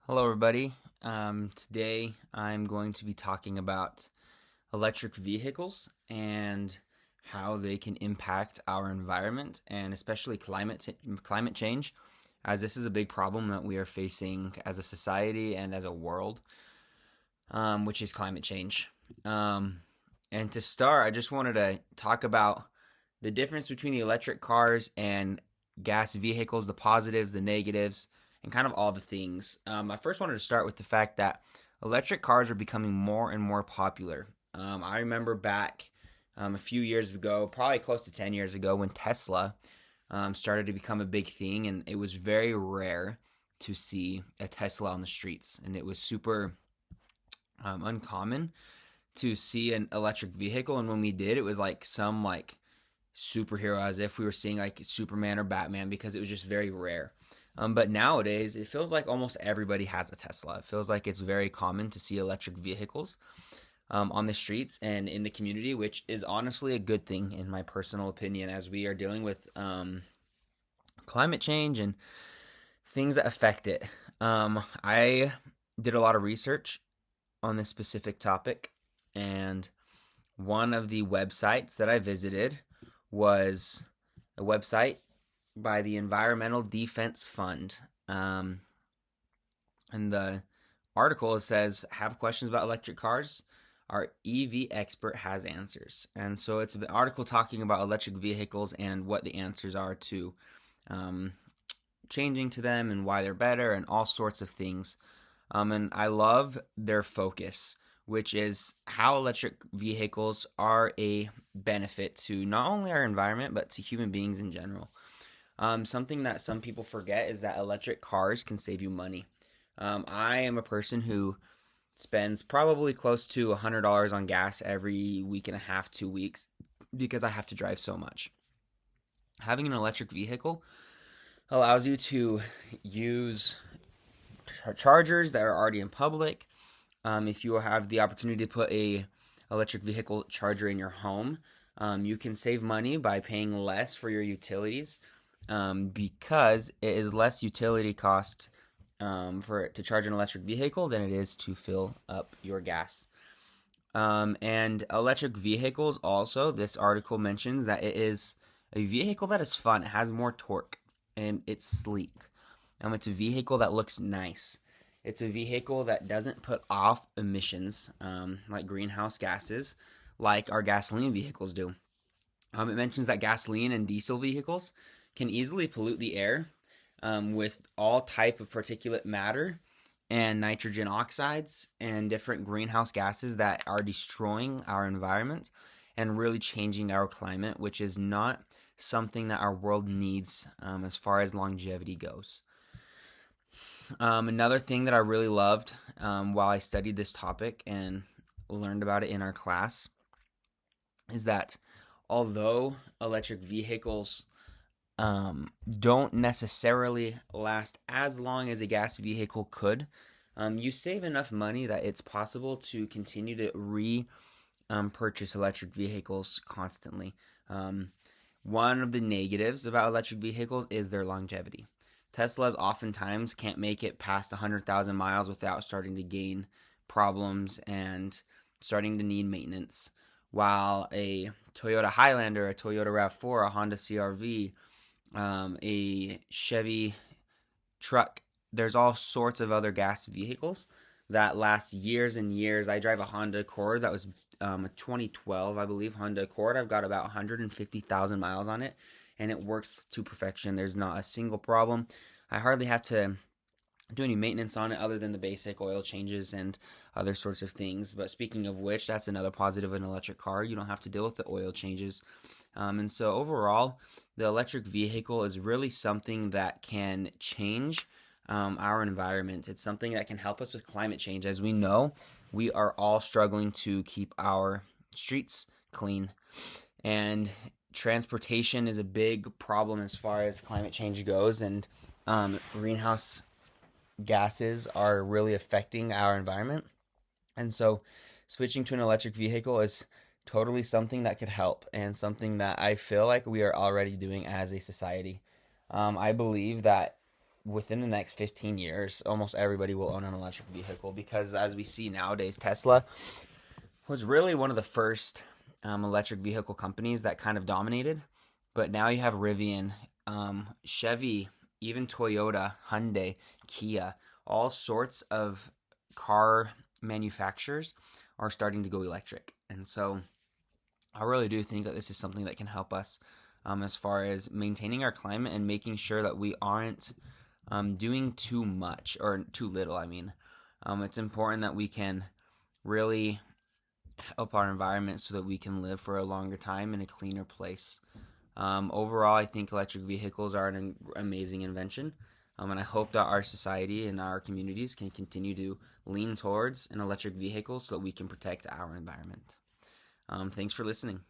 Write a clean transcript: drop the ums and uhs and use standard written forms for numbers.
Hello, everybody. Today I'm going to be talking about electric vehicles and how they can impact our environment and especially climate change, as this is a big problem that we are facing as a society and as a world, which is climate change. Um, and to start, I just wanted to talk about the difference between the electric cars and gas vehicles, the positives, the negatives, and kind of all the things. I first wanted to start with the fact that electric cars are becoming more and more popular. I remember back a few years ago, probably close to 10 years ago, when Tesla started to become a big thing, and it was very rare to see a Tesla on the streets, and it was super uncommon to see an electric vehicle. And when we did, it was like some superhero, as if we were seeing like Superman or Batman, because it was just very rare. But nowadays, it feels like almost everybody has a Tesla. It feels like it's very common to see electric vehicles on the streets and in the community, which is honestly a good thing, in my personal opinion, as we are dealing with climate change and things that affect it. I did a lot of research on this specific topic, and one of the websites that I visited was a website by the Environmental Defense Fund. And the article says, "Have questions about electric cars? Our EV expert has answers." And so it's an article talking about electric vehicles and what the answers are to um, changing to them and why they're better and all sorts of things. And I love their focus, which is how electric vehicles are a benefit to not only our environment, but to human beings in general. Something that some people forget is that electric cars can save you money. I am a person who spends probably close to $100 on gas every week and a half, 2 weeks, because I have to drive so much. Having an electric vehicle allows you to use chargers that are already in public. If you have the opportunity to put a electric vehicle charger in your home, you can save money by paying less for your utilities, because it is less utility cost to charge an electric vehicle than it is to fill up your gas. And electric vehicles also, this article mentions that it is a vehicle that is fun. It has more torque and it's sleek. It's a vehicle that looks nice. It's a vehicle that doesn't put off emissions like greenhouse gases like our gasoline vehicles do. It mentions that gasoline and diesel vehicles can easily pollute the air with all type of particulate matter and nitrogen oxides and different greenhouse gases that are destroying our environment and really changing our climate, which is not something that our world needs as far as longevity goes. Another thing that I really loved while I studied this topic and learned about it in our class is that although electric vehicles don't necessarily last as long as a gas vehicle could, you save enough money that it's possible to continue to purchase electric vehicles constantly. One of the negatives about electric vehicles is their longevity. Teslas oftentimes can't make it past 100,000 miles without starting to gain problems and starting to need maintenance. While a Toyota Highlander, a Toyota RAV4, a Honda CRV, a Chevy truck, there's all sorts of other gas vehicles that last years and years. I drive a Honda Accord that was a 2012, I believe, Honda Accord. I've got about 150,000 miles on it, and it works to perfection. There's not a single problem. I hardly have to do any maintenance on it other than the basic oil changes and other sorts of things. But speaking of which, that's another positive of an electric car. You don't have to deal with the oil changes. And so overall, the electric vehicle is really something that can change our environment. It's something that can help us with climate change. As we know, we are all struggling to keep our streets clean. And transportation is a big problem as far as climate change goes. And greenhouse gases are really affecting our environment. And so switching to an electric vehicle is totally something that could help and something that I feel like we are already doing as a society. I believe that within the next 15 years, almost everybody will own an electric vehicle because, as we see nowadays, Tesla was really one of the first electric vehicle companies that kind of dominated. But now you have Rivian, Chevy, even Toyota, Hyundai, Kia, all sorts of car manufacturers are starting to go electric. And so I really do think that this is something that can help us as far as maintaining our climate and making sure that we aren't doing too much or too little. I mean, it's important that we can really help our environment so that we can live for a longer time in a cleaner place. Overall, I think electric vehicles are an amazing invention, and I hope that our society and our communities can continue to lean towards an electric vehicle so that we can protect our environment. Thanks for listening.